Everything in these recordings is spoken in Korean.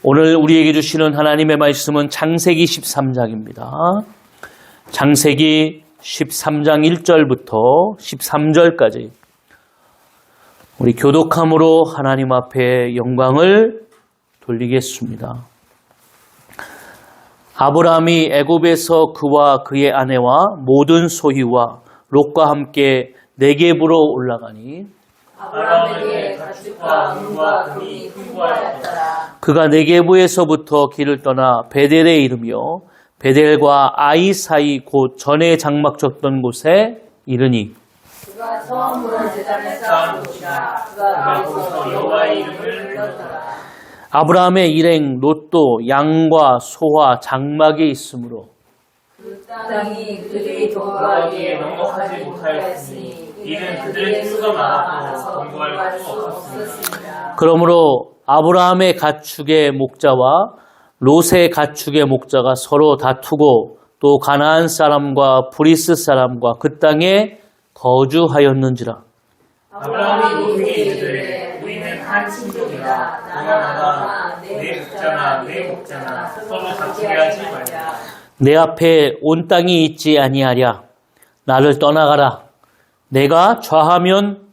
오늘 우리에게 주시는 하나님의 말씀은 창세기 13장입니다. 창세기 13장 1절부터 13절까지 우리 교독함으로 하나님 앞에 영광을 돌리겠습니다. 아브라함이 애굽에서 그와 그의 아내와 모든 소유와 롯과 함께 네겝으로 올라가니 아브라함에게 가축과 은과 금이 풍부하였더라. 그가 네겝에서부터 길을 떠나 베델에 이르며 베델과 아이 사이 곧 전에 장막 쳤던 곳에 이르니 그가 처음으로 제단을 쌓았으니까 그가 거기서 여호와의 이름을 불렀더라. 아브라함의 일행 롯도 양과 소와 장막에 있으므로 그 땅이 그들이 동거하기에 넉넉하지 못하였으니 이는 그들의 수가 많아서 동거할 수 없었습니다. 그러므로 아브라함의 가축의 목자와 롯의 가축의 목자가 서로 다투고 또 가나안 사람과 브리스 사람과 그 땅에 거주하였는지라. 아브라함이 롯에게 이르되 우리는 한 친족이다. 나나 내 목자나 내 목자나 서로 다투게 하지 말자. 내 앞에 온 땅이 있지 아니하랴. 나를 떠나가라. 내가 좌하면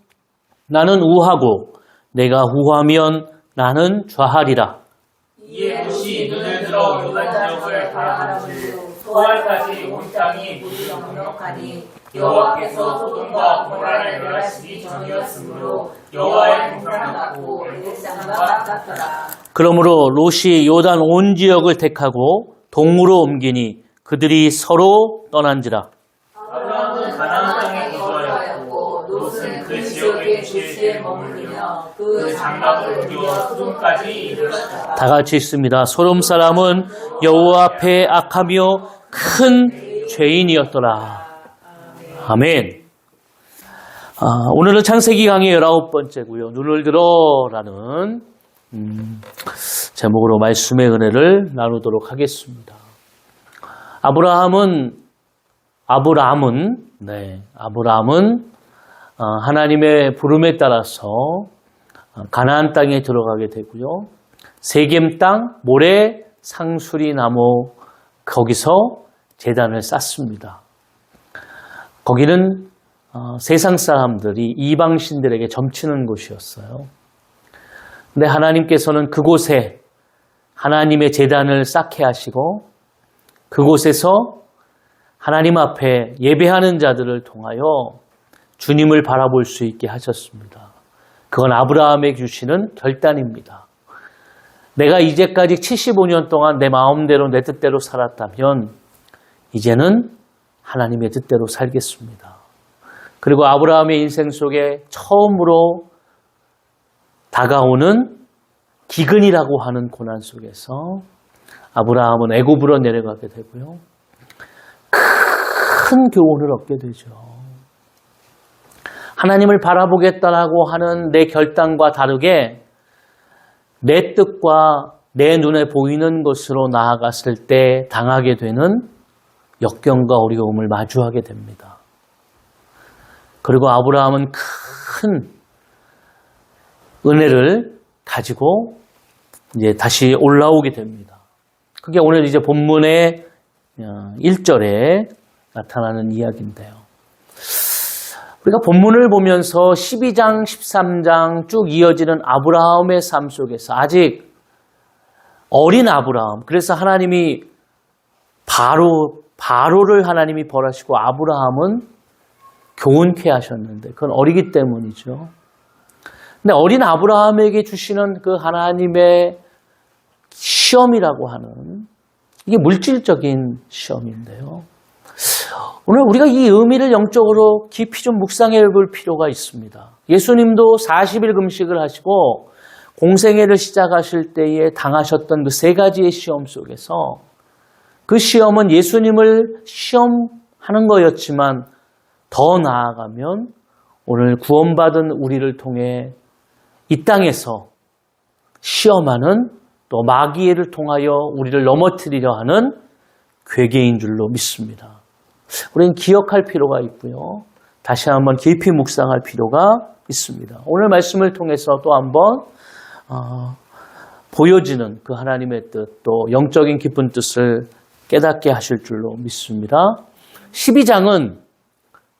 나는 우하고 내가 우하면 나는 좌하리라. 이에 롯이 눈을 들어 요단 지역을 바라보니 소알까지 온 땅이 물이 넉넉하니 여호와께서 소돔과 고모라를 멸하시기 전이었으므로 여호와의 공평한 같고 애국장과 같더라. 그러므로 롯이 요단 온 지역을 택하고 동으로 옮기니 그들이 서로 떠난지라. 아브라함은 가나안 땅에 거주하였고 롯은 그 지역의 도시에 머무르며 그 장막을 옮겨 소돔까지 이르렀다. 다 같이 읽습니다. 소돔 사람은 여호와 앞에 악하며 큰 죄인이었더라. 아멘. 오늘은 창세기 강의 19번째고요. 눈을 들어라는 제목으로 말씀의 은혜를 나누도록 하겠습니다. 아브라함은 하나님의 부름에 따라서 가나안 땅에 들어가게 되고요. 세겜 땅 모래 상수리 나무 거기서 제단을 쌓습니다. 거기는 세상 사람들이 이방신들에게 점치는 곳이었어요. 근데 하나님께서는 그곳에 하나님의 제단을 쌓게 하시고 그곳에서 하나님 앞에 예배하는 자들을 통하여 주님을 바라볼 수 있게 하셨습니다. 그건 아브라함에게 주시는 결단입니다. 내가 이제까지 75년 동안 내 마음대로 내 뜻대로 살았다면 이제는 하나님의 뜻대로 살겠습니다. 그리고 아브라함의 인생 속에 처음으로 다가오는 기근이라고 하는 고난 속에서 아브라함은 애굽으로 내려가게 되고요. 큰 교훈을 얻게 되죠. 하나님을 바라보겠다라고 하는 내 결단과 다르게 내 뜻과 내 눈에 보이는 것으로 나아갔을 때 당하게 되는 역경과 어려움을 마주하게 됩니다. 그리고 아브라함은 큰 은혜를 가지고 이제 다시 올라오게 됩니다. 그게 오늘 이제 본문의 1절에 나타나는 이야기인데요. 우리가 본문을 보면서 12장, 13장 쭉 이어지는 아브라함의 삶 속에서 아직 어린 아브라함, 그래서 하나님이 바로를 하나님이 벌하시고 아브라함은 교훈케 하셨는데 그건 어리기 때문이죠. 근데 어린 아브라함에게 주시는 그 하나님의 시험이라고 하는 이게 물질적인 시험인데요. 오늘 우리가 이 의미를 영적으로 깊이 좀 묵상해 볼 필요가 있습니다. 예수님도 40일 금식을 하시고 공생애를 시작하실 때에 당하셨던 그 세 가지의 시험 속에서 그 시험은 예수님을 시험하는 거였지만 더 나아가면 오늘 구원받은 우리를 통해 이 땅에서 시험하는 또 마귀를 통하여 우리를 넘어뜨리려 하는 괴계인 줄로 믿습니다. 우리는 기억할 필요가 있고요. 다시 한번 깊이 묵상할 필요가 있습니다. 오늘 말씀을 통해서 또 한번 보여지는 그 하나님의 뜻, 또 영적인 깊은 뜻을 깨닫게 하실 줄로 믿습니다. 12장은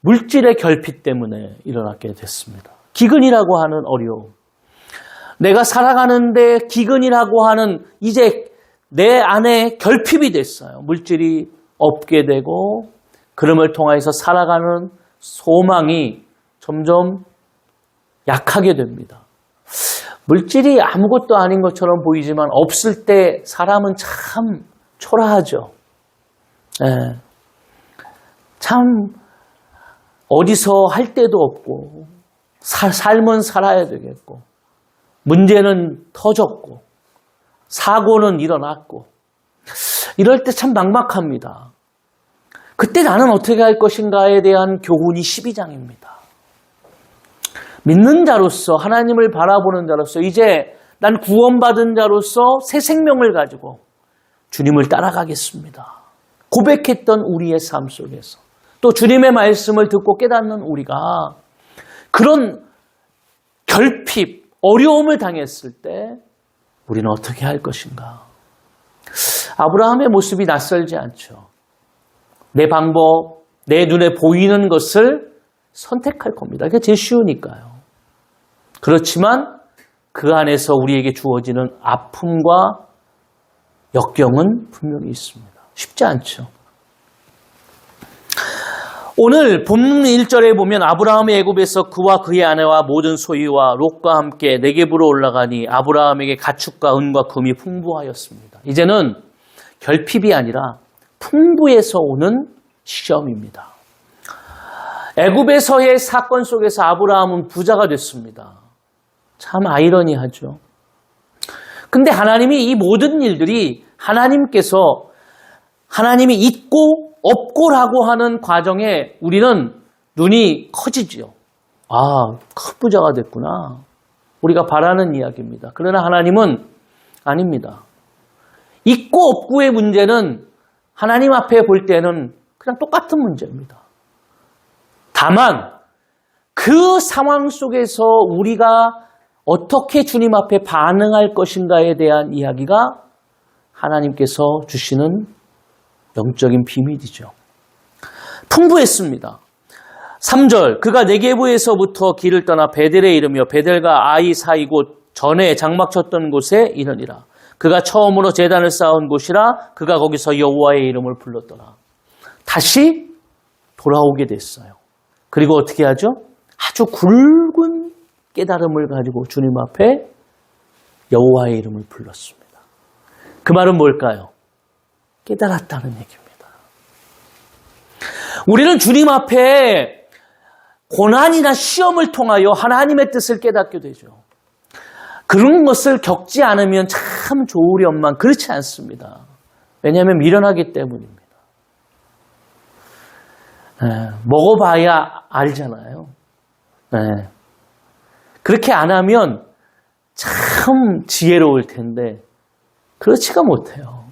물질의 결핍 때문에 일어나게 됐습니다. 기근이라고 하는 어려움. 내가 살아가는데 기근이라고 하는 이제 내 안에 결핍이 됐어요. 물질이 없게 되고 그름을 통해서 살아가는 소망이 점점 약하게 됩니다. 물질이 아무것도 아닌 것처럼 보이지만 없을 때 사람은 참 초라하죠. 예. 참 어디서 할 데도 없고 삶은 살아야 되겠고 문제는 터졌고 사고는 일어났고 이럴 때 참 막막합니다. 그때 나는 어떻게 할 것인가에 대한 교훈이 12장입니다. 믿는 자로서 하나님을 바라보는 자로서 이제 난 구원받은 자로서 새 생명을 가지고 주님을 따라가겠습니다. 고백했던 우리의 삶 속에서 또 주님의 말씀을 듣고 깨닫는 우리가 그런 결핍, 어려움을 당했을 때 우리는 어떻게 할 것인가? 아브라함의 모습이 낯설지 않죠. 내 방법, 내 눈에 보이는 것을 선택할 겁니다. 그게 제일 쉬우니까요. 그렇지만 그 안에서 우리에게 주어지는 아픔과 역경은 분명히 있습니다. 쉽지 않죠. 오늘 본문 1절에 보면 아브라함이 애굽에서 그와 그의 아내와 모든 소유와 롯과 함께 네겝으로 올라가니 아브라함에게 가축과 은과 금이 풍부하였습니다. 이제는 결핍이 아니라 풍부에서 오는 시험입니다. 애굽에서의 사건 속에서 아브라함은 부자가 됐습니다. 참 아이러니하죠. 근데 하나님이 이 모든 일들이 하나님께서 하나님이 있고 없고라고 하는 과정에 우리는 눈이 커지죠. 아, 큰 부자가 됐구나. 우리가 바라는 이야기입니다. 그러나 하나님은 아닙니다. 있고 없고의 문제는 하나님 앞에 볼 때는 그냥 똑같은 문제입니다. 다만 그 상황 속에서 우리가 어떻게 주님 앞에 반응할 것인가에 대한 이야기가 하나님께서 주시는 영적인 비밀이죠. 풍부했습니다. 3절 그가 네게부에서부터 길을 떠나 베델에 이르며 베델과 아이 사이 곳 전에 장막 쳤던 곳에 이르니라. 그가 처음으로 제단을 쌓은 곳이라 그가 거기서 여호와의 이름을 불렀더라. 다시 돌아오게 됐어요. 그리고 어떻게 하죠? 아주 굵은 깨달음을 가지고 주님 앞에 여호와의 이름을 불렀습니다. 그 말은 뭘까요? 깨달았다는 얘기입니다. 우리는 주님 앞에 고난이나 시험을 통하여 하나님의 뜻을 깨닫게 되죠. 그런 것을 겪지 않으면 참 좋으련만 그렇지 않습니다. 왜냐하면 미련하기 때문입니다. 먹어봐야 알잖아요. 그렇게 안 하면 참 지혜로울 텐데 그렇지가 못해요.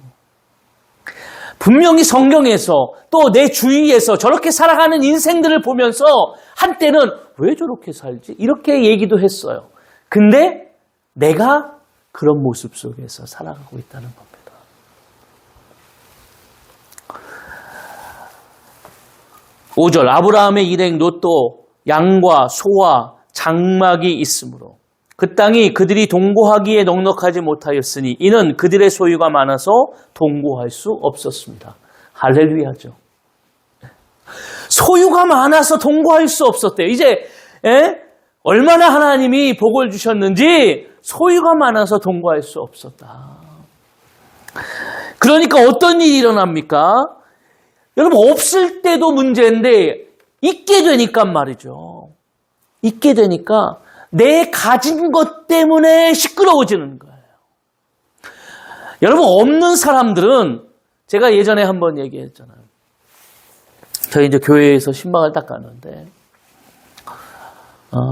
분명히 성경에서 또 내 주위에서 저렇게 살아가는 인생들을 보면서 한때는 왜 저렇게 살지? 이렇게 얘기도 했어요. 근데 내가 그런 모습 속에서 살아가고 있다는 겁니다. 오절 아브라함의 일행 롯도 양과 소와 장막이 있으므로 그 땅이 그들이 동거하기에 넉넉하지 못하였으니 이는 그들의 소유가 많아서 동거할 수 없었습니다. 할렐루야죠. 소유가 많아서 동거할 수 없었대요. 이제 얼마나 하나님이 복을 주셨는지 소유가 많아서 동거할 수 없었다. 그러니까 어떤 일이 일어납니까? 여러분 없을 때도 문제인데 있게 되니까 말이죠. 있게 되니까 내 가진 것 때문에 시끄러워지는 거예요. 여러분 없는 사람들은 제가 예전에 한번 얘기했잖아요. 저희 이제 교회에서 신방을 딱 가는데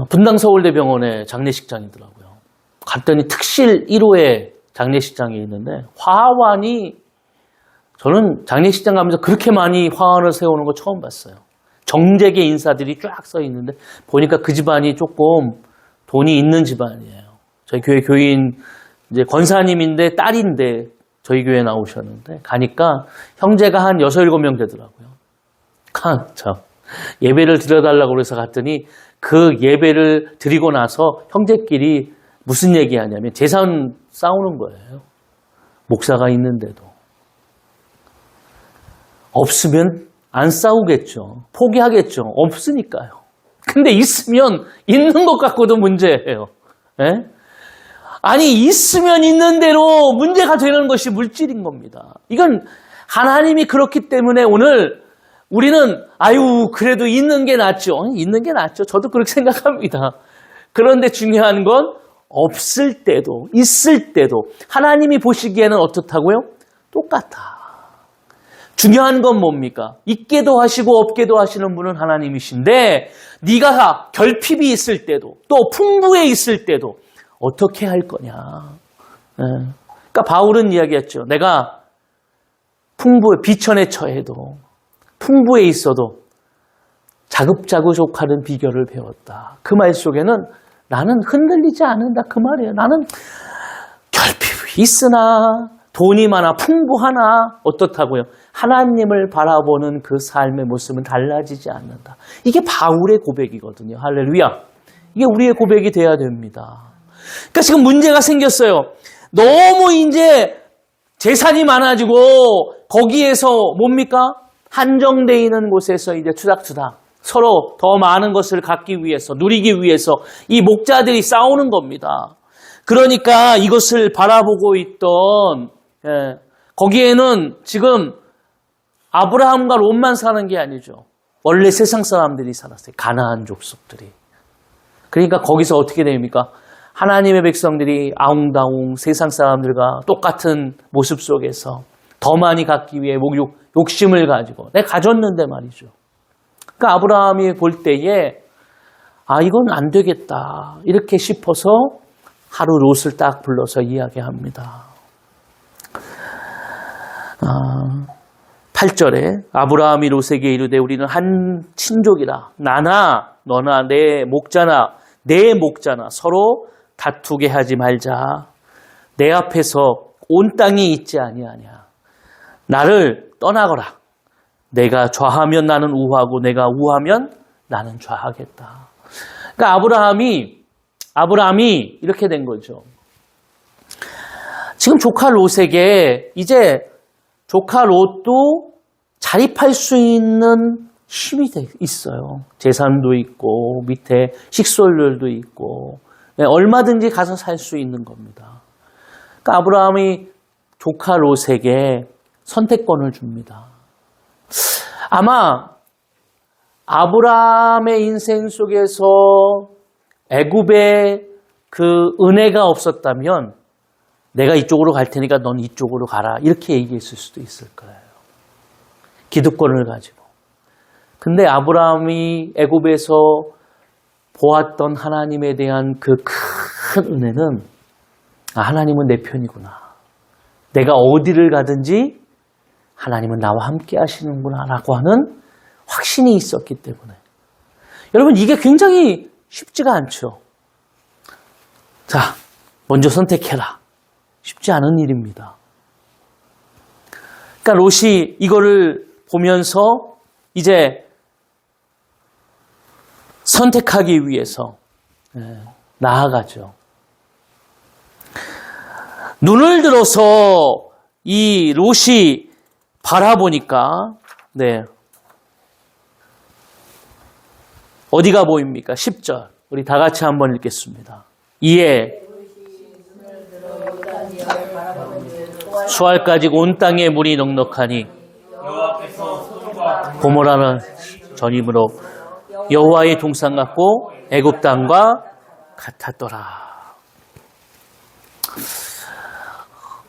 분당 서울대병원에 장례식장이더라고요. 갔더니 특실 1호에 장례식장이 있는데 화환이 저는 장례식장 가면서 그렇게 많이 화환을 세우는 거 처음 봤어요. 정재계 인사들이 쫙 써 있는데 보니까 그 집안이 조금 돈이 있는 집안이에요. 저희 교회 교인 이제 권사님인데 딸인데 저희 교회 나오셨는데 가니까 형제가 한 6, 7명 되더라고요. 참. 예배를 드려달라고 그래서 갔더니 그 예배를 드리고 나서 형제끼리 무슨 얘기하냐면 재산 싸우는 거예요. 목사가 있는데도. 없으면 안 싸우겠죠. 포기하겠죠. 없으니까요. 근데 있으면 있는 것 갖고도 문제예요. 예? 아니 있으면 있는 대로 문제가 되는 것이 물질인 겁니다. 이건 하나님이 그렇기 때문에 오늘 우리는 아유 그래도 있는 게 낫죠. 있는 게 낫죠. 저도 그렇게 생각합니다. 그런데 중요한 건 없을 때도 있을 때도 하나님이 보시기에는 어떻다고요? 똑같아. 중요한 건 뭡니까? 있게도 하시고 없게도 하시는 분은 하나님이신데 네가 결핍이 있을 때도 또 풍부해 있을 때도 어떻게 할 거냐. 그러니까 바울은 이야기했죠. 내가 풍부해 비천에 처해도 풍부해 있어도 자급자족하는 비결을 배웠다. 그 말 속에는 나는 흔들리지 않는다. 그 말이에요. 나는 결핍이 있으나 돈이 많아 풍부하나 어떻다고요? 하나님을 바라보는 그 삶의 모습은 달라지지 않는다. 이게 바울의 고백이거든요. 할렐루야. 이게 우리의 고백이 돼야 됩니다. 그러니까 지금 문제가 생겼어요. 너무 이제 재산이 많아지고 거기에서 뭡니까? 한정되어 있는 곳에서 이제 투닥투닥 서로 더 많은 것을 갖기 위해서 누리기 위해서 이 목자들이 싸우는 겁니다. 그러니까 이것을 바라보고 있던 거기에는 지금 아브라함과 롯만 사는 게 아니죠. 원래 세상 사람들이 살았어요. 가나안 족속들이. 그러니까 거기서 어떻게 됩니까? 하나님의 백성들이 아웅다웅 세상 사람들과 똑같은 모습 속에서 더 많이 갖기 위해 욕심을 가지고 내가 가졌는데 말이죠. 그러니까 아브라함이 볼 때에 이건 안 되겠다 이렇게 싶어서 하루 롯을 딱 불러서 이야기합니다. 8절에 아브라함이 롯에게 이르되 우리는 한 친족이라 나나 너나 내 목자나 서로 다투게 하지 말자. 내 앞에서 온 땅이 있지 아니하냐. 나를 떠나거라. 내가 좌하면 나는 우하고 내가 우하면 나는 좌하겠다. 그러니까 아브라함이 이렇게 된 거죠. 지금 조카 롯에게 이제 조카 롯도 자립할 수 있는 힘이 있어요. 재산도 있고 밑에 식솔들도 있고 얼마든지 가서 살 수 있는 겁니다. 그러니까 아브라함이 조카 롯에게 선택권을 줍니다. 아마 아브라함의 인생 속에서 애굽의 그 은혜가 없었다면 내가 이쪽으로 갈 테니까 넌 이쪽으로 가라 이렇게 얘기했을 수도 있을 거예요. 기득권을 가지고. 근데 아브라함이 애굽에서 보았던 하나님에 대한 그 큰 은혜는 하나님은 내 편이구나. 내가 어디를 가든지 하나님은 나와 함께 하시는구나 라고 하는 확신이 있었기 때문에. 여러분 이게 굉장히 쉽지가 않죠. 자, 먼저 선택해라. 쉽지 않은 일입니다. 그러니까 롯이 이거를 보면서 이제 선택하기 위해서 나아가죠. 눈을 들어서 이 롯이 바라보니까 어디가 보입니까? 10절. 우리 다 같이 한번 읽겠습니다. 이에 수알까지 온 땅에 물이 넉넉하니 고모라는 전임으로 여호와의 동산 같고 애굽 땅과 같았더라.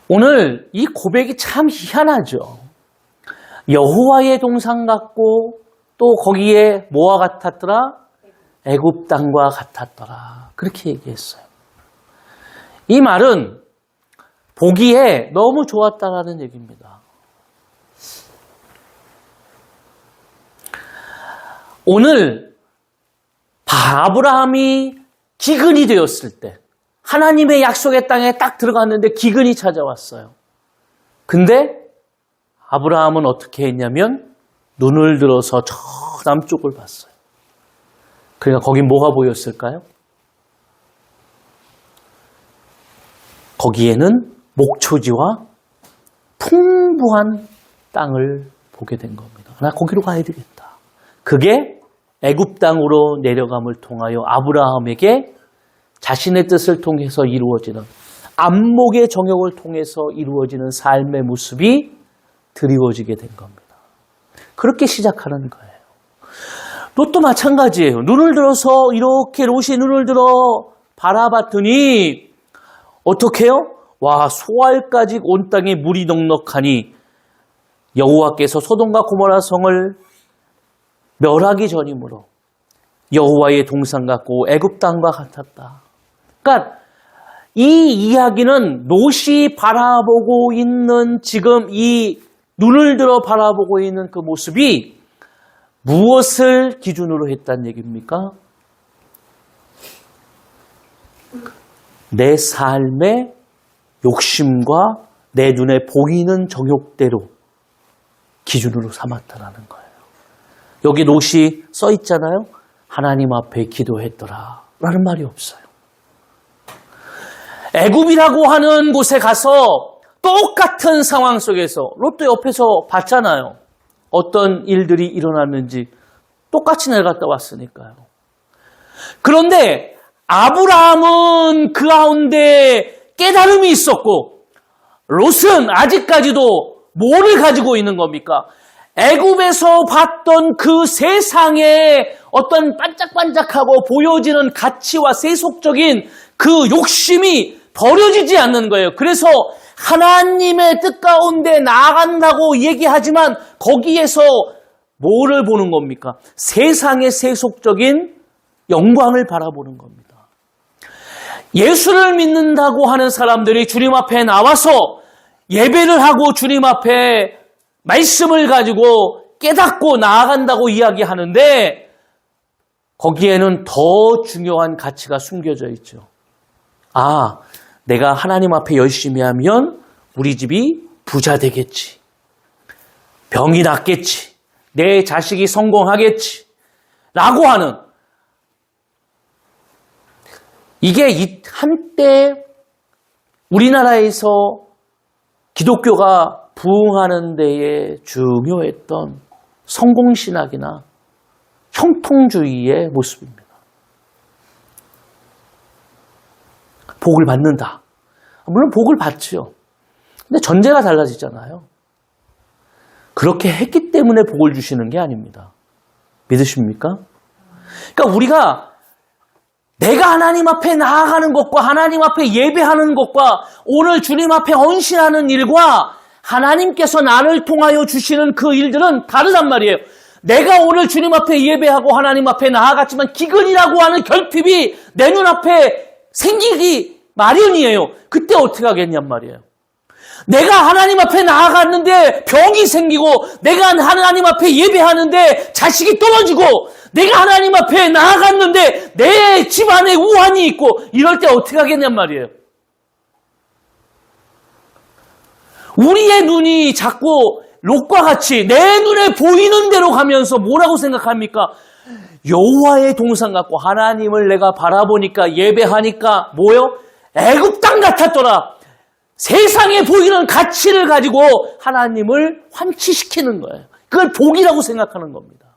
오늘 이 고백이 참 희한하죠. 여호와의 동산 같고 또 거기에 뭐와 같았더라? 애굽 땅과 같았더라. 그렇게 얘기했어요. 이 말은 보기에 너무 좋았다라는 얘기입니다. 오늘 아브라함이 기근이 되었을 때 하나님의 약속의 땅에 딱 들어갔는데 기근이 찾아왔어요. 근데 아브라함은 어떻게 했냐면 눈을 들어서 저 남쪽을 봤어요. 그러니까 거기 뭐가 보였을까요? 거기에는 목초지와 풍부한 땅을 보게 된 겁니다. 나 거기로 가야 되겠다. 그게 애굽 땅으로 내려감을 통하여 아브라함에게 자신의 뜻을 통해서 이루어지는 안목의 정욕을 통해서 이루어지는 삶의 모습이 드리워지게 된 겁니다. 그렇게 시작하는 거예요. 롯도 마찬가지예요. 눈을 들어서 이렇게 롯이 눈을 들어 바라봤더니 어떻게 해요? 와, 소알까지 온 땅에 물이 넉넉하니 여호와께서 소돔과 고모라 성을 멸하기 전이므로 여호와의 동산 같고 애굽 땅과 같았다. 그러니까 이 이야기는 롯이 바라보고 있는 지금 이 눈을 들어 바라보고 있는 그 모습이 무엇을 기준으로 했다는 얘기입니까? 내 삶의 욕심과 내 눈에 보이는 정욕대로 기준으로 삼았다라는 거예요. 여기 롯이 써 있잖아요. 하나님 앞에 기도했더라 라는 말이 없어요. 애굽이라고 하는 곳에 가서 똑같은 상황 속에서 롯도 옆에서 봤잖아요. 어떤 일들이 일어났는지 똑같이 내려갔다 왔으니까요. 그런데 아브라함은 그 가운데 깨달음이 있었고 롯은 아직까지도 뭐를 가지고 있는 겁니까? 애굽에서 봤던 그 세상의 어떤 반짝반짝하고 보여지는 가치와 세속적인 그 욕심이 버려지지 않는 거예요. 그래서 하나님의 뜻 가운데 나아간다고 얘기하지만 거기에서 뭐를 보는 겁니까? 세상의 세속적인 영광을 바라보는 겁니다. 예수를 믿는다고 하는 사람들이 주님 앞에 나와서 예배를 하고 주님 앞에 말씀을 가지고 깨닫고 나아간다고 이야기하는데 거기에는 더 중요한 가치가 숨겨져 있죠. 아, 내가 하나님 앞에 열심히 하면 우리 집이 부자 되겠지. 병이 낫겠지. 내 자식이 성공하겠지. 라고 하는 이게 한때 우리나라에서 기독교가 부흥하는 데에 중요했던 성공신학이나 형통주의의 모습입니다. 복을 받는다. 물론 복을 받죠. 근데 전제가 달라지잖아요. 그렇게 했기 때문에 복을 주시는 게 아닙니다. 믿으십니까? 그러니까 우리가 내가 하나님 앞에 나아가는 것과 하나님 앞에 예배하는 것과 오늘 주님 앞에 헌신하는 일과 하나님께서 나를 통하여 주시는 그 일들은 다르단 말이에요. 내가 오늘 주님 앞에 예배하고 하나님 앞에 나아갔지만 기근이라고 하는 결핍이 내 눈앞에 생기기 마련이에요. 그때 어떻게 하겠냔 말이에요. 내가 하나님 앞에 나아갔는데 병이 생기고 내가 하나님 앞에 예배하는데 자식이 떨어지고 내가 하나님 앞에 나아갔는데 내 집안에 우환이 있고 이럴 때 어떻게 하겠냔 말이에요. 우리의 눈이 자꾸 롯과 같이 내 눈에 보이는 대로 가면서 뭐라고 생각합니까? 여호와의 동산 같고 하나님을 내가 바라보니까 예배하니까 뭐요? 애굽 땅 같았더라. 세상에 보이는 가치를 가지고 하나님을 환치시키는 거예요. 그걸 복이라고 생각하는 겁니다.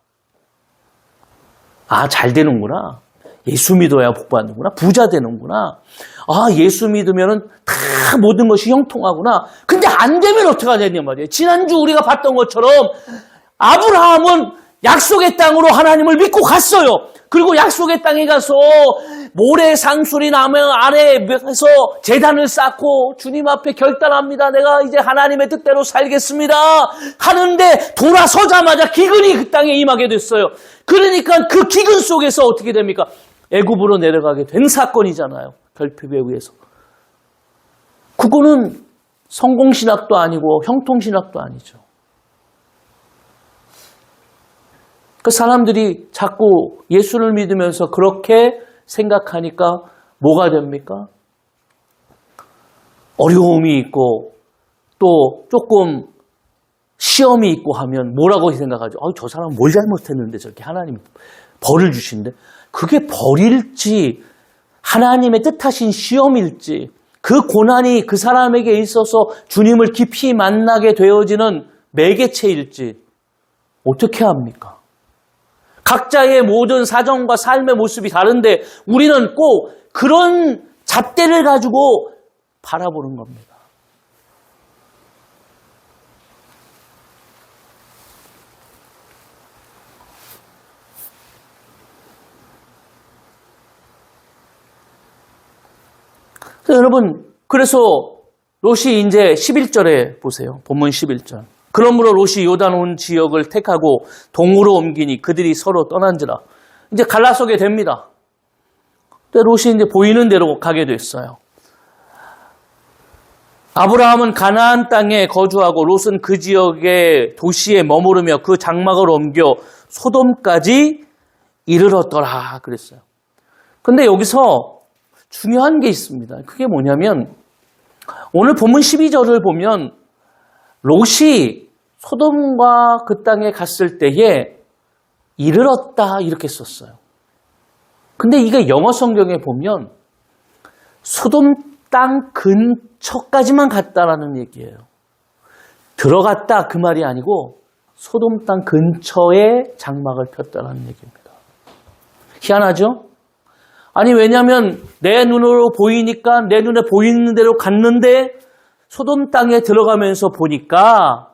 아, 잘 되는구나. 예수 믿어야 복 받는구나. 부자 되는구나. 아, 예수 믿으면은 다 모든 것이 형통하구나. 근데 안 되면 어떻게 하냐는 말이에요. 지난주 우리가 봤던 것처럼 아브라함은 약속의 땅으로 하나님을 믿고 갔어요. 그리고 약속의 땅에 가서 모래 상수리 나무 아래에서 제단을 쌓고 주님 앞에 결단합니다. 내가 이제 하나님의 뜻대로 살겠습니다. 하는데 돌아서자마자 기근이 그 땅에 임하게 됐어요. 그러니까 그 기근 속에서 어떻게 됩니까? 애굽으로 내려가게 된 사건이잖아요. 결핍에 의해서. 그거는 성공신학도 아니고 형통신학도 아니죠. 그 사람들이 자꾸 예수를 믿으면서 그렇게 생각하니까 뭐가 됩니까? 어려움이 있고 또 조금 시험이 있고 하면 뭐라고 생각하죠? 저 사람은 뭘 잘못했는데 저렇게 하나님 벌을 주신대. 그게 벌일지 하나님의 뜻하신 시험일지 그 고난이 그 사람에게 있어서 주님을 깊이 만나게 되어지는 매개체일지 어떻게 합니까? 각자의 모든 사정과 삶의 모습이 다른데 우리는 꼭 그런 잣대를 가지고 바라보는 겁니다. 여러분, 그래서 롯이 이제 11절에 보세요. 본문 11절. 그러므로 롯이 요단 온 지역을 택하고 동으로 옮기니 그들이 서로 떠난지라. 이제 갈라서게 됩니다. 근데 롯이 이제 보이는 대로 가게 됐어요. 아브라함은 가나안 땅에 거주하고 롯은 그 지역의 도시에 머무르며 그 장막을 옮겨 소돔까지 이르렀더라 그랬어요. 근데 여기서 중요한 게 있습니다. 그게 뭐냐면 오늘 본문 12절을 보면 롯이 소돔과 그 땅에 갔을 때에 이르렀다 이렇게 썼어요. 근데 이게 영어 성경에 보면 소돔 땅 근처까지만 갔다라는 얘기예요. 들어갔다 그 말이 아니고 소돔 땅 근처에 장막을 폈다라는 얘기입니다. 희한하죠? 아니 왜냐하면 내 눈으로 보이니까 내 눈에 보이는 대로 갔는데 소돔 땅에 들어가면서 보니까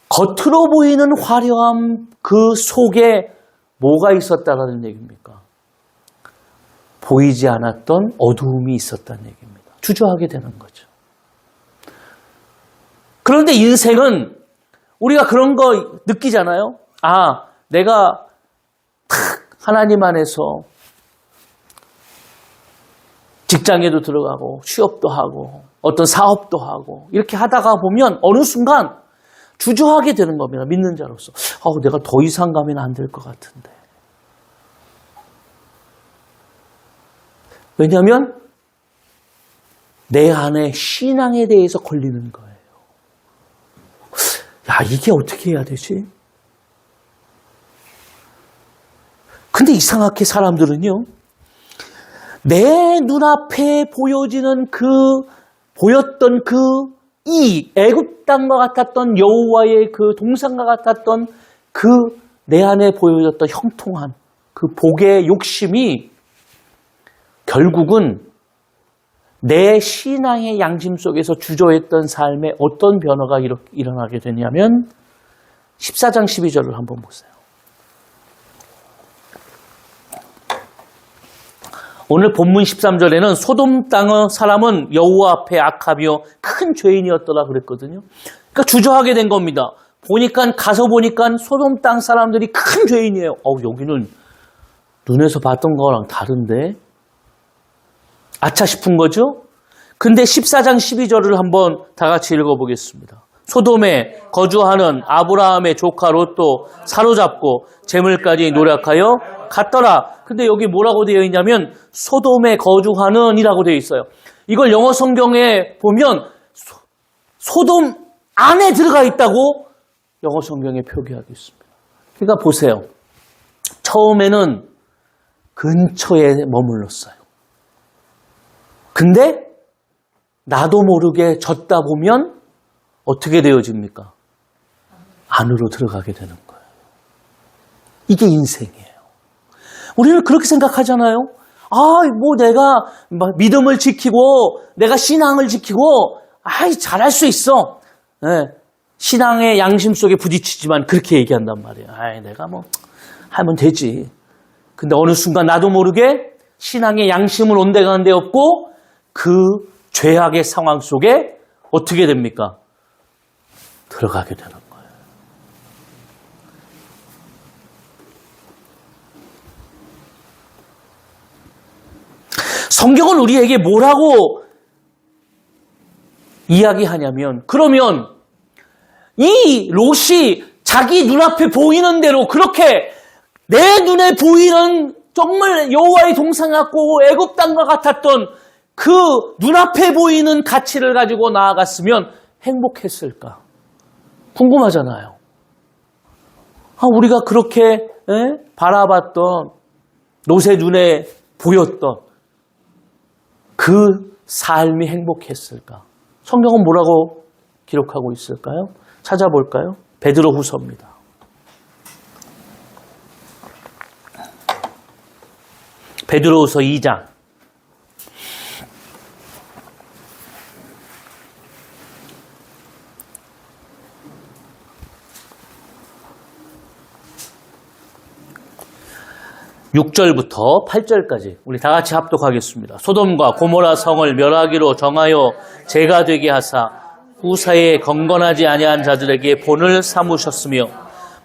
겉으로 보이는 화려함 그 속에 뭐가 있었다는 얘기입니까? 보이지 않았던 어두움이 있었다는 얘기입니다. 주저하게 되는 거죠. 그런데 인생은 우리가 그런 거 느끼잖아요. 내가 탁 하나님 안에서 직장에도 들어가고 취업도 하고 어떤 사업도 하고 이렇게 하다가 보면 어느 순간 주저하게 되는 겁니다. 믿는 자로서. 내가 더 이상 가면 안 될 것 같은데. 왜냐하면 내 안에 신앙에 대해서 걸리는 거예요. 이게 어떻게 해야 되지? 근데 이상하게 사람들은요. 내 눈앞에 보여지는 보였던 이 애굽 땅과 같았던 여호와의 그 동산과 같았던 내 안에 보여졌던 형통함, 그 복의 욕심이 결국은 내 신앙의 양심 속에서 주저했던 삶에 어떤 변화가 일어나게 되냐면 14장 12절을 한번 보세요. 오늘 본문 13절에는 소돔 땅의 사람은 여호와 앞에 악하며 큰 죄인이었더라 그랬거든요. 그러니까 주저하게 된 겁니다. 가서 보니까 소돔 땅 사람들이 큰 죄인이에요. 여기는 눈에서 봤던 거랑 다른데? 아차 싶은 거죠? 근데 14장 12절을 한번 다 같이 읽어보겠습니다. 소돔에 거주하는 아브라함의 조카 롯도 사로잡고 재물까지 노력하여 갔더라. 근데 여기 뭐라고 되어 있냐면 소돔에 거주하는 이라고 되어 있어요. 이걸 영어 성경에 보면 소돔 안에 들어가 있다고 영어 성경에 표기하고 있습니다. 그러니까 보세요. 처음에는 근처에 머물렀어요. 근데 나도 모르게 젖다 보면 어떻게 되어집니까? 안으로 들어가게 되는 거예요. 이게 인생이에요. 우리는 그렇게 생각하잖아요. 내가 믿음을 지키고 내가 신앙을 지키고 잘할 수 있어. 네. 신앙의 양심 속에 부딪히지만 그렇게 얘기한단 말이에요. 내가 하면 되지. 근데 어느 순간 나도 모르게 신앙의 양심을 온데간데 없고 그 죄악의 상황 속에 어떻게 됩니까? 들어가게 되는 거예요. 성경은 우리에게 뭐라고 이야기하냐면 그러면 이 롯이 자기 눈앞에 보이는 대로 그렇게 내 눈에 보이는 정말 여호와의 동산 같고 애굽 땅과 같았던 그 눈앞에 보이는 가치를 가지고 나아갔으면 행복했을까? 궁금하잖아요. 우리가 그렇게 바라봤던 롯의 눈에 보였던 그 삶이 행복했을까? 성경은 뭐라고 기록하고 있을까요? 찾아볼까요? 베드로후서입니다. 베드로후서 2장. (6절부터) (8절까지) 우리 다 같이 합독하겠습니다. 소돔과 고모라 성을 멸하기로 정하여 죄가 되게 하사 후사에 경건하지 아니한 자들에게 본을 삼으셨으며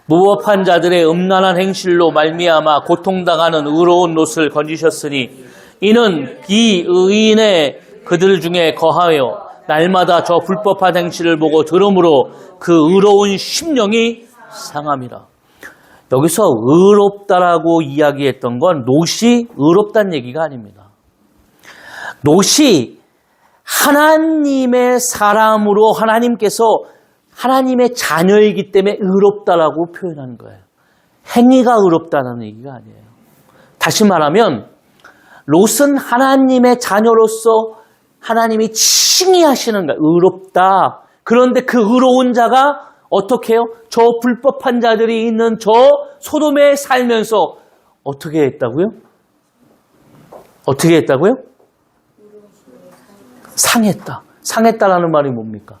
무법한 자들의 음란한 행실로 말미암아 고통당하는 의로운 롯을 건지셨으니 이는 비의인의 그들 중에 거하여 날마다 저 불법한 행실을 보고 들음으로 그 의로운 심령이 상함이라. 여기서 의롭다라고 이야기했던 건 롯이 의롭다는 얘기가 아닙니다. 롯이 하나님의 사람으로 하나님께서 하나님의 자녀이기 때문에 의롭다라고 표현한 거예요. 행위가 의롭다는 얘기가 아니에요. 다시 말하면 롯은 하나님의 자녀로서 하나님이 칭의하시는 거예요. 의롭다. 그런데 그 의로운 자가 어떻게 해요? 저 불법한 자들이 있는 저 소돔에 살면서 어떻게 했다고요? 어떻게 했다고요? 상했다. 상했다라는 말이 뭡니까?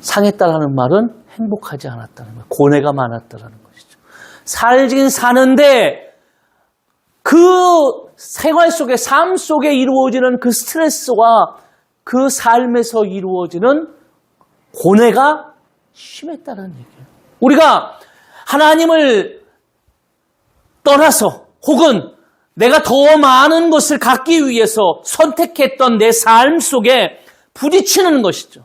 상했다라는 말은 행복하지 않았다는 거예요. 고뇌가 많았다라는 것이죠. 살긴 사는데 그 생활 속에, 삶 속에 이루어지는 그 스트레스와 그 삶에서 이루어지는 고뇌가 심했다는 얘기예요. 우리가 하나님을 떠나서 혹은 내가 더 많은 것을 갖기 위해서 선택했던 내 삶 속에 부딪히는 것이죠.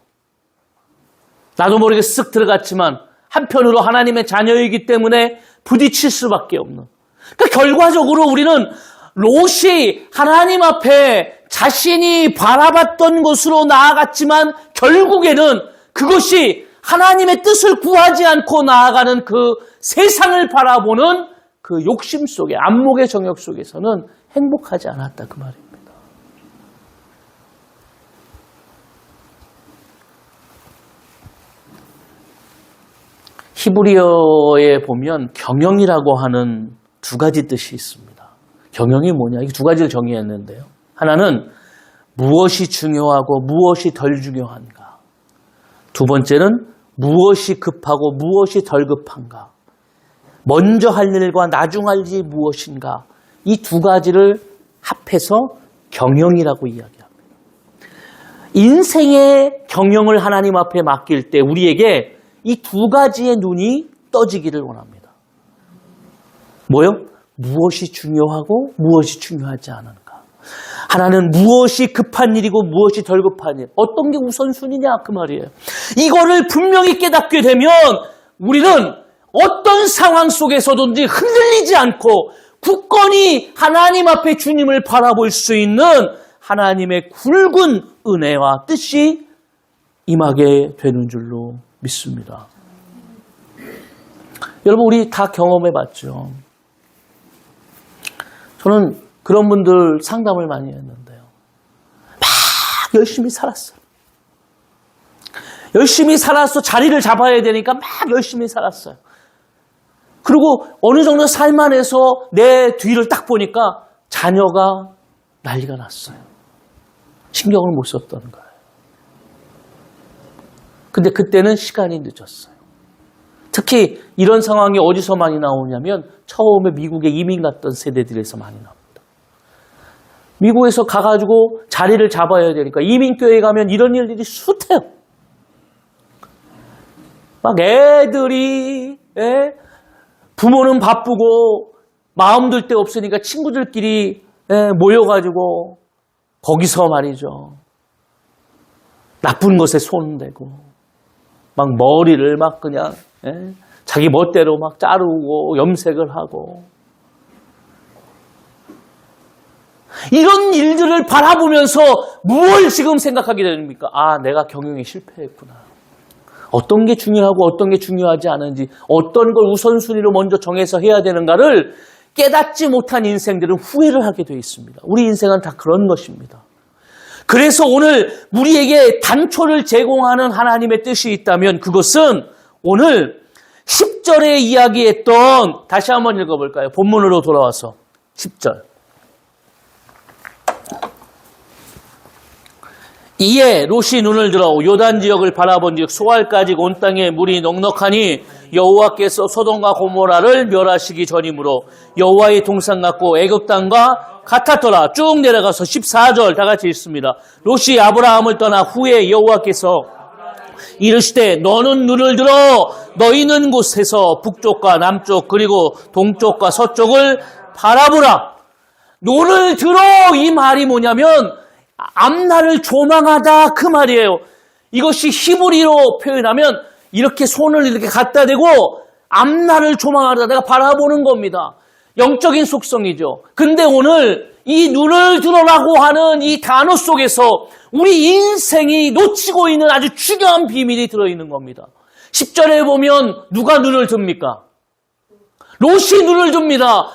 나도 모르게 쓱 들어갔지만 한편으로 하나님의 자녀이기 때문에 부딪힐 수밖에 없는. 그러니까 결과적으로 우리는 롯이 하나님 앞에 자신이 바라봤던 것으로 나아갔지만 결국에는 그것이 하나님의 뜻을 구하지 않고 나아가는 그 세상을 바라보는 그 욕심 속에, 안목의 정욕 속에서는 행복하지 않았다 그 말입니다. 히브리어에 보면 경영이라고 하는 두 가지 뜻이 있습니다. 경영이 뭐냐? 이게 두 가지를 정의했는데요. 하나는 무엇이 중요하고 무엇이 덜 중요한가. 두 번째는 무엇이 급하고 무엇이 덜 급한가. 먼저 할 일과 나중 할 일이 무엇인가. 이 두 가지를 합해서 경영이라고 이야기합니다. 인생의 경영을 하나님 앞에 맡길 때 우리에게 이 두 가지의 눈이 떠지기를 원합니다. 뭐요? 무엇이 중요하고 무엇이 중요하지 않은가. 하나는 무엇이 급한 일이고 무엇이 덜 급한 일. 어떤 게 우선순위냐 그 말이에요. 이거를 분명히 깨닫게 되면 우리는 어떤 상황 속에서든지 흔들리지 않고 굳건히 하나님 앞에 주님을 바라볼 수 있는 하나님의 굵은 은혜와 뜻이 임하게 되는 줄로 믿습니다. 여러분 우리 다 경험해 봤죠. 저는 그런 분들 상담을 많이 했는데요. 막 열심히 살았어요. 열심히 살았어. 자리를 잡아야 되니까 막 열심히 살았어요. 그리고 어느 정도 살만해서 내 뒤를 딱 보니까 자녀가 난리가 났어요. 신경을 못 썼던 거예요. 근데 그때는 시간이 늦었어요. 특히 이런 상황이 어디서 많이 나오냐면 처음에 미국에 이민 갔던 세대들에서 많이 나옵니다. 미국에서 가가지고 자리를 잡아야 되니까 이민교회에 가면 이런 일들이 숱해요. 막 애들이 부모는 바쁘고 마음 들 데 없으니까 친구들끼리 모여가지고 거기서 말이죠. 나쁜 것에 손대고 막 머리를 막 그냥 자기 멋대로 막 자르고 염색을 하고 이런 일들을 바라보면서 무엇을 지금 생각하게 됩니까? 아, 내가 경영에 실패했구나. 어떤 게 중요하고 어떤 게 중요하지 않은지, 어떤 걸 우선순위로 먼저 정해서 해야 되는가를 깨닫지 못한 인생들은 후회를 하게 되어 있습니다. 우리 인생은 다 그런 것입니다. 그래서 오늘 우리에게 단초를 제공하는 하나님의 뜻이 있다면 그것은 오늘 10절에 이야기했던, 다시 한번 읽어볼까요? 본문으로 돌아와서 10절. 이에 롯이 눈을 들어 요단 지역을 바라본즉 소알까지 온 땅에 물이 넉넉하니 여호와께서 소돔과 고모라를 멸하시기 전이므로 여호와의 동산 같고 애굽 땅과 같았더라. 쭉 내려가서 14절 다 같이 읽습니다. 롯이 아브라함을 떠나 후에 여호와께서 이르시되 너는 눈을 들어 너 있는 곳에서 북쪽과 남쪽 그리고 동쪽과 서쪽을 바라보라. 눈을 들어, 이 말이 뭐냐면 앞날을 조망하다, 그 말이에요. 이것이 히브리로 표현하면 이렇게 손을 이렇게 갖다 대고 앞날을 조망하다, 내가 바라보는 겁니다. 영적인 속성이죠. 근데 오늘 이 눈을 들어라고 하는 이 단어 속에서 우리 인생이 놓치고 있는 아주 중요한 비밀이 들어있는 겁니다. 10절에 보면 누가 눈을 듭니까? 롯이 눈을 듭니다.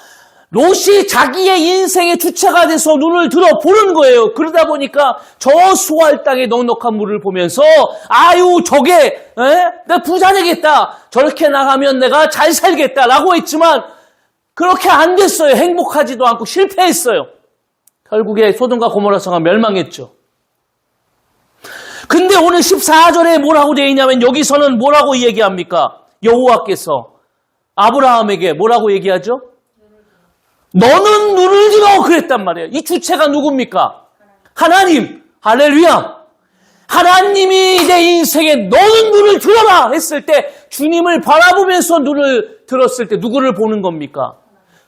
롯이 자기의 인생의 주체가 돼서 눈을 들어 보는 거예요. 그러다 보니까 저 소알 땅의 넉넉한 물을 보면서 아유 저게 내가 부자 되겠다. 저렇게 나가면 내가 잘 살겠다라고 했지만 그렇게 안 됐어요. 행복하지도 않고 실패했어요. 결국에 소돔과 고모라 성은 멸망했죠. 근데 오늘 14절에 뭐라고 되어 있냐면 여기서는 뭐라고 얘기합니까? 여호와께서 아브라함에게 뭐라고 얘기하죠? 너는 눈을 들어 그랬단 말이에요. 이 주체가 누굽니까? 하나님. 할렐루야. 하나님이 내 인생에 너는 눈을 들어라 했을 때 주님을 바라보면서 눈을 들었을 때 누구를 보는 겁니까?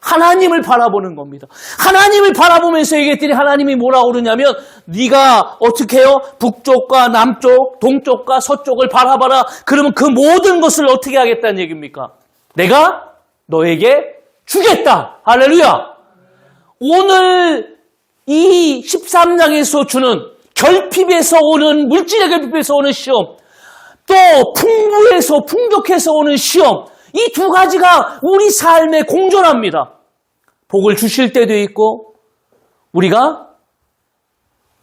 하나님을 바라보는 겁니다. 하나님을 바라보면서 얘기했더니 하나님이 뭐라고 그러냐면 네가 어떻게 해요? 북쪽과 남쪽, 동쪽과 서쪽을 바라봐라. 그러면 그 모든 것을 어떻게 하겠다는 얘기입니까? 내가 너에게 주겠다. 할렐루야. 오늘 이 13장에서 주는 결핍에서 오는, 물질의 결핍에서 오는 시험, 또 풍부에서 풍족해서 오는 시험, 이 두 가지가 우리 삶에 공존합니다. 복을 주실 때도 있고 우리가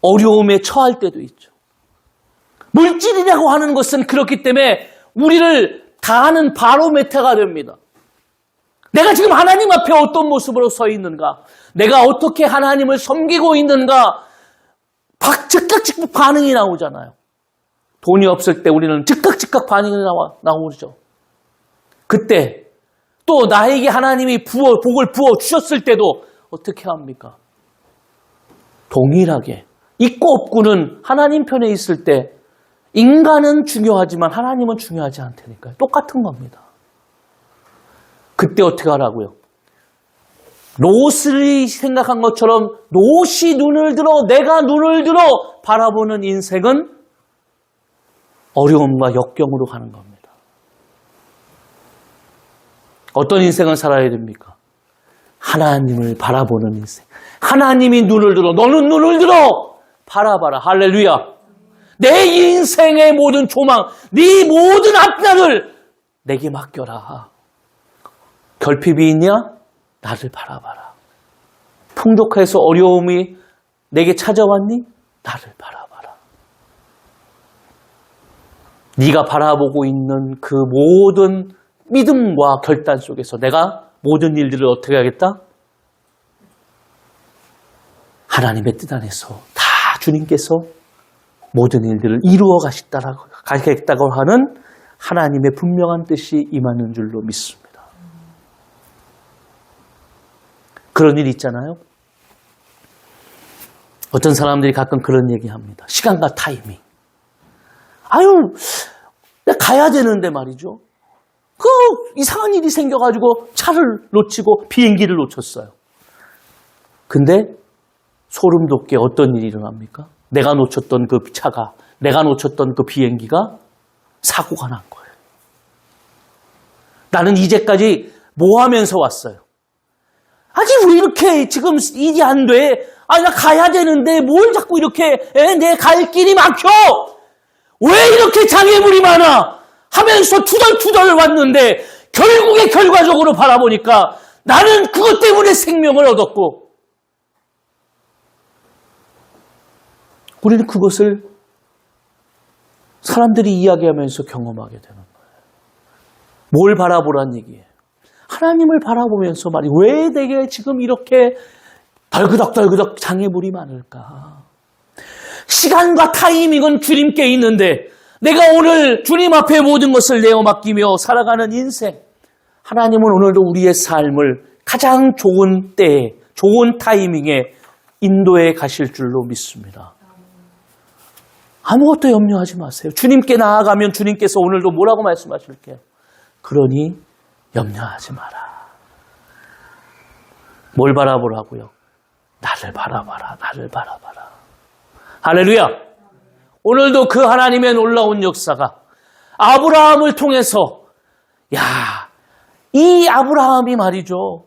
어려움에 처할 때도 있죠. 물질이라고 하는 것은 그렇기 때문에 우리를 다하는 바로메터가 됩니다. 내가 지금 하나님 앞에 어떤 모습으로 서 있는가, 내가 어떻게 하나님을 섬기고 있는가, 즉각 반응이 나오잖아요. 돈이 없을 때 우리는 즉각 반응이 나오죠. 그때 또 나에게 하나님이 복을 부어 주셨을 때도 어떻게 합니까? 동일하게 있고 없고는 하나님 편에 있을 때 인간은 중요하지만 하나님은 중요하지 않다니까요. 똑같은 겁니다. 그때 어떻게 하라고요? 롯이 생각한 것처럼 롯이 눈을 들어, 내가 눈을 들어 바라보는 인생은 어려움과 역경으로 가는 겁니다. 어떤 인생을 살아야 됩니까? 하나님을 바라보는 인생. 하나님이 눈을 들어, 너는 눈을 들어 바라봐라. 할렐루야. 내 인생의 모든 조망, 네 모든 앞날을 내게 맡겨라. 결핍이 있냐? 나를 바라봐라. 풍족해서 어려움이 내게 찾아왔니? 나를 바라봐라. 네가 바라보고 있는 그 모든 믿음과 결단 속에서 내가 모든 일들을 어떻게 하겠다? 하나님의 뜻 안에서 다 주님께서 모든 일들을 이루어 가시겠다고 하는 하나님의 분명한 뜻이 임하는 줄로 믿습니다. 그런 일 있잖아요. 어떤 사람들이 가끔 그런 얘기합니다. 시간과 타이밍. 아유, 내가 가야 되는데 말이죠. 그 이상한 일이 생겨가지고 차를 놓치고 비행기를 놓쳤어요. 근데 소름 돋게 어떤 일이 일어납니까? 내가 놓쳤던 그 차가, 내가 놓쳤던 그 비행기가 사고가 난 거예요. 나는 이제까지 뭐 하면서 왔어요? 아니, 왜 이렇게 지금 일이 안 돼? 아, 나 가야 되는데 뭘 자꾸 이렇게 내 갈 길이 막혀? 왜 이렇게 장애물이 많아? 하면서 투덜투덜 왔는데 결국에 결과적으로 바라보니까 나는 그것 때문에 생명을 얻었고 우리는 그것을 사람들이 이야기하면서 경험하게 되는 거예요. 뭘 바라보란 얘기예요? 하나님을 바라보면서 말이 왜 내게 지금 이렇게 덜그덕덜그덕 장애물이 많을까? 시간과 타이밍은 주님께 있는데 내가 오늘 주님 앞에 모든 것을 내어 맡기며 살아가는 인생, 하나님은 오늘도 우리의 삶을 가장 좋은 때에, 좋은 타이밍에 인도해 가실 줄로 믿습니다. 아무것도 염려하지 마세요. 주님께 나아가면 주님께서 오늘도 뭐라고 말씀하실게요? 그러니 염려하지 마라. 뭘 바라보라고요? 나를 바라봐라. 나를 바라봐라. 할렐루야. 오늘도 그 하나님의 놀라운 역사가 아브라함을 통해서 이 아브라함이 말이죠.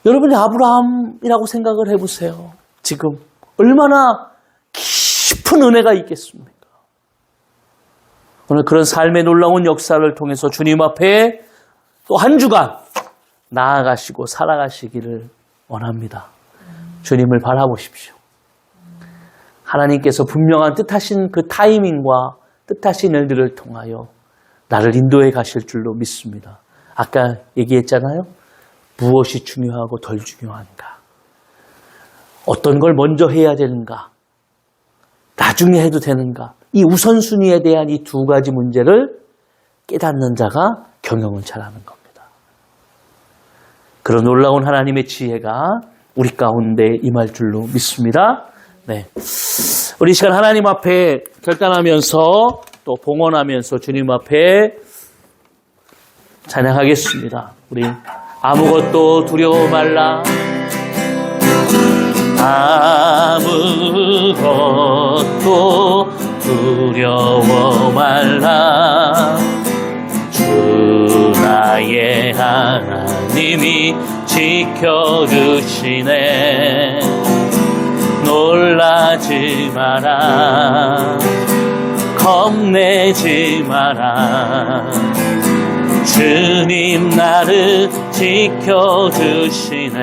여러분이 아브라함이라고 생각을 해보세요. 지금 얼마나 깊은 은혜가 있겠습니까? 오늘 그런 삶의 놀라운 역사를 통해서 주님 앞에 또 한 주간 나아가시고 살아가시기를 원합니다. 주님을 바라보십시오. 하나님께서 분명한 뜻하신 그 타이밍과 뜻하신 일들을 통하여 나를 인도해 가실 줄로 믿습니다. 아까 얘기했잖아요. 무엇이 중요하고 덜 중요한가? 어떤 걸 먼저 해야 되는가? 나중에 해도 되는가? 이 우선순위에 대한 이 두 가지 문제를 깨닫는 자가 경영을 잘하는 겁니다. 그런 놀라운 하나님의 지혜가 우리 가운데 임할 줄로 믿습니다. 네, 우리 이 시간 하나님 앞에 결단하면서 또 봉헌하면서 주님 앞에 찬양하겠습니다. 우리 아무것도 두려워 말라. 아무것도 두려워 말라. 주 나의 하나님이 지켜주시네. 놀라지 마라. 겁내지 마라. 주님 나를 지켜주시네.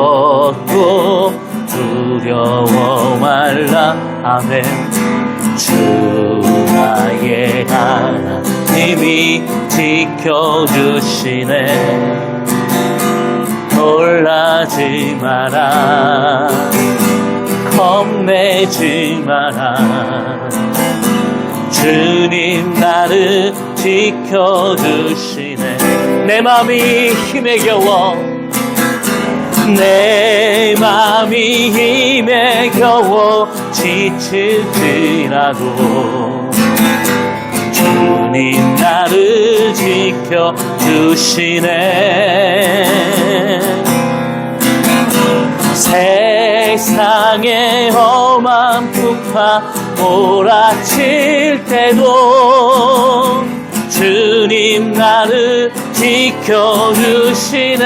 아무것도 두려워 말라. 아멘. 주 나의 하나님이 지켜주시네. 놀라지 마라. 겁내지 마라. 주님 나를 지켜주시네. 내 맘이 힘에 겨워, 내 맘이 힘에 겨워 지칠지라도 주님 나를 지켜주시네. 세상의 험한 풍파 몰아칠 때도 주님 나를 지켜주시네.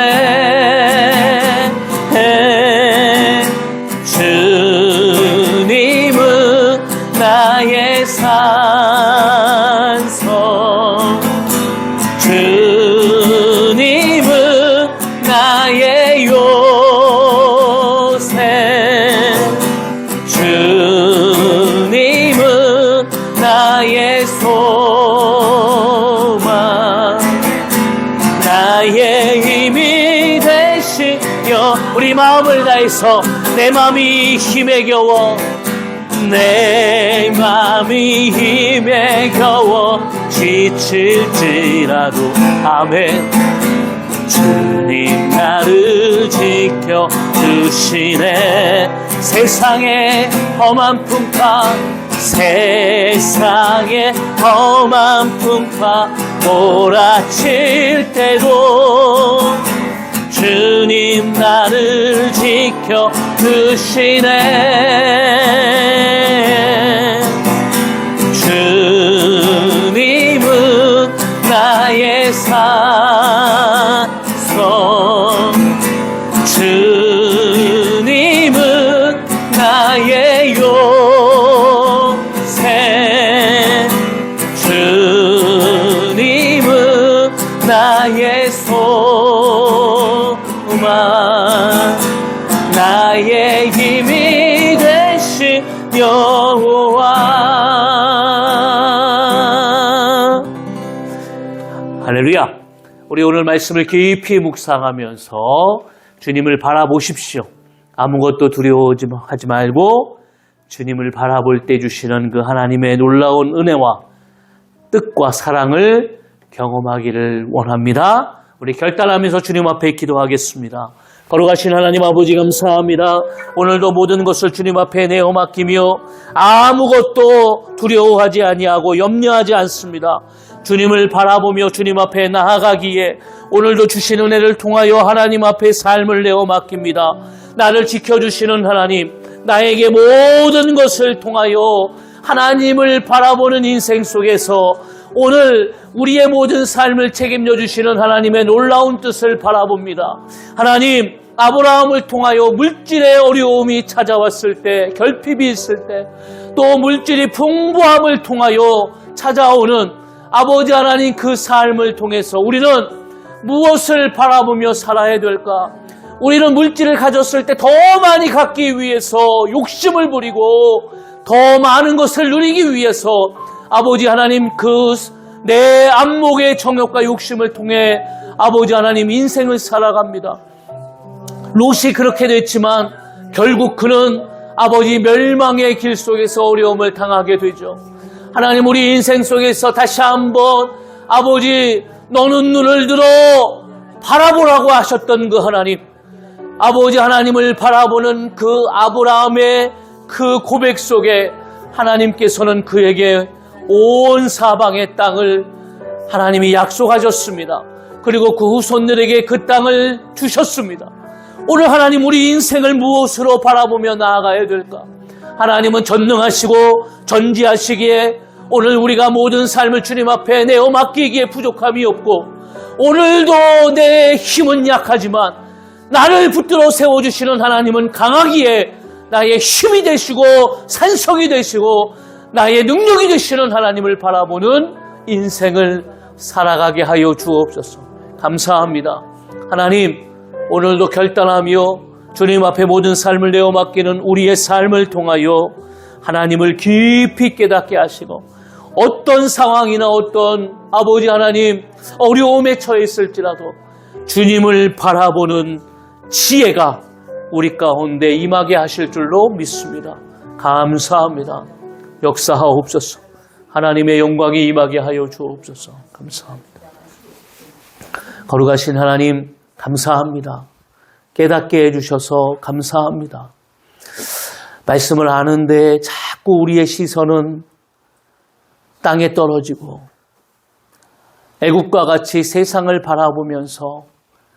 주님은 나의 산성, 주님은 나의 요새, 주님은 나의 소망, 나의 힘이 되시며. 우리 마음을 다해서 내 마음이 힘에 겨워, 내 마음이 힘에 겨워 지칠지라도 아멘. 주님 나를 지켜주시네. 세상의 험한 풍파, 세상의 험한 풍파 몰아칠 때도 주님 나를 지켜주시네. 주님 사성 주님은 나의 요새 주님은 나의 소망 나의 힘이 되신 여호와. 할렐루야. 우리 오늘 말씀을 깊이 묵상하면서 주님을 바라보십시오. 아무것도 두려워하지 말고 주님을 바라볼 때 주시는 그 하나님의 놀라운 은혜와 뜻과 사랑을 경험하기를 원합니다. 우리 결단하면서 주님 앞에 기도하겠습니다. 거룩하신 하나님 아버지 감사합니다. 오늘도 모든 것을 주님 앞에 내어 맡기며 아무것도 두려워하지 아니하고 염려하지 않습니다. 주님을 바라보며 주님 앞에 나아가기에 오늘도 주신 은혜를 통하여 하나님 앞에 삶을 내어 맡깁니다. 나를 지켜주시는 하나님, 나에게 모든 것을 통하여 하나님을 바라보는 인생 속에서 오늘 우리의 모든 삶을 책임져 주시는 하나님의 놀라운 뜻을 바라봅니다. 하나님, 아브라함을 통하여 물질의 어려움이 찾아왔을 때, 결핍이 있을 때, 또 물질이 풍부함을 통하여 찾아오는 아버지 하나님 그 삶을 통해서 우리는 무엇을 바라보며 살아야 될까? 우리는 물질을 가졌을 때 더 많이 갖기 위해서 욕심을 부리고 더 많은 것을 누리기 위해서 아버지 하나님 그 내 안목의 정욕과 욕심을 통해 아버지 하나님 인생을 살아갑니다. 롯이 그렇게 됐지만 결국 그는 아버지 멸망의 길 속에서 어려움을 당하게 되죠. 하나님 우리 인생 속에서 다시 한번 아버지 너는 눈을 들어 바라보라고 하셨던 그 하나님, 아버지 하나님을 바라보는 그 아브라함의 그 고백 속에 하나님께서는 그에게 온 사방의 땅을 하나님이 약속하셨습니다. 그리고 그 후손들에게 그 땅을 주셨습니다. 오늘 하나님 우리 인생을 무엇으로 바라보며 나아가야 될까? 하나님은 전능하시고 전지하시기에 오늘 우리가 모든 삶을 주님 앞에 내어 맡기기에 부족함이 없고 오늘도 내 힘은 약하지만 나를 붙들어 세워주시는 하나님은 강하기에 나의 힘이 되시고 산성이 되시고 나의 능력이 되시는 하나님을 바라보는 인생을 살아가게 하여 주옵소서. 감사합니다. 하나님 오늘도 결단하며 주님 앞에 모든 삶을 내어 맡기는 우리의 삶을 통하여 하나님을 깊이 깨닫게 하시고 어떤 상황이나 어떤 아버지 하나님 어려움에 처해 있을지라도 주님을 바라보는 지혜가 우리 가운데 임하게 하실 줄로 믿습니다. 감사합니다. 역사하옵소서. 하나님의 영광이 임하게 하여 주옵소서. 감사합니다. 거룩하신 하나님 감사합니다. 깨닫게 해주셔서 감사합니다. 말씀을 아는데 자꾸 우리의 시선은 땅에 떨어지고 애국과 같이 세상을 바라보면서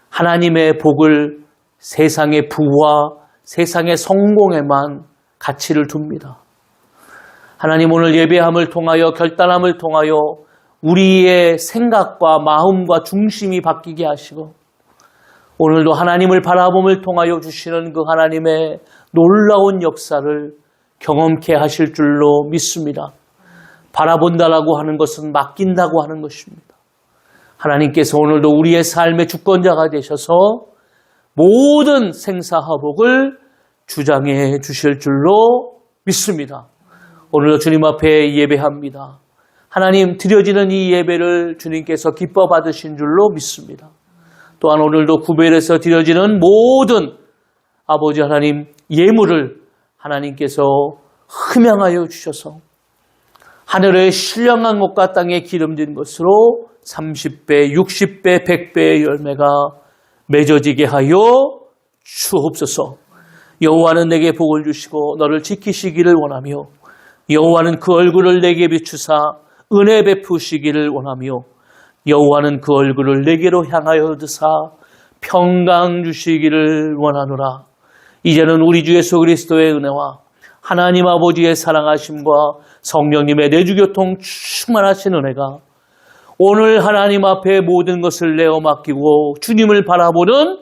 하나님의 복을 세상의 부와 세상의 성공에만 가치를 둡니다. 하나님 오늘 예배함을 통하여 결단함을 통하여 우리의 생각과 마음과 중심이 바뀌게 하시고 오늘도 하나님을 바라봄을 통하여 주시는 그 하나님의 놀라운 역사를 경험케 하실 줄로 믿습니다. 바라본다라고 하는 것은 맡긴다고 하는 것입니다. 하나님께서 오늘도 우리의 삶의 주권자가 되셔서 모든 생사화복을 주장해 주실 줄로 믿습니다. 오늘도 주님 앞에 예배합니다. 하나님 드려지는 이 예배를 주님께서 기뻐 받으신 줄로 믿습니다. 또한 오늘도 구별해서 드려지는 모든 아버지 하나님 예물을 하나님께서 흠양하여 주셔서 하늘의 신령한 것과 땅에 기름진 것으로 30배, 60배, 100배의 열매가 맺어지게 하여 주옵소서. 여호와는 내게 복을 주시고 너를 지키시기를 원하며 여호와는 그 얼굴을 내게 비추사 은혜 베푸시기를 원하며 여호와는 그 얼굴을 내게로 향하여 드사 평강 주시기를 원하노라. 이제는 우리 주 예수 그리스도의 은혜와 하나님 아버지의 사랑하심과 성령님의 내주교통 충만하신 은혜가 오늘 하나님 앞에 모든 것을 내어 맡기고 주님을 바라보는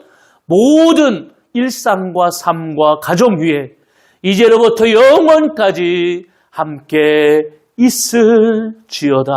모든 일상과 삶과 가정 위에 이제로부터 영원까지 함께 있을지어다.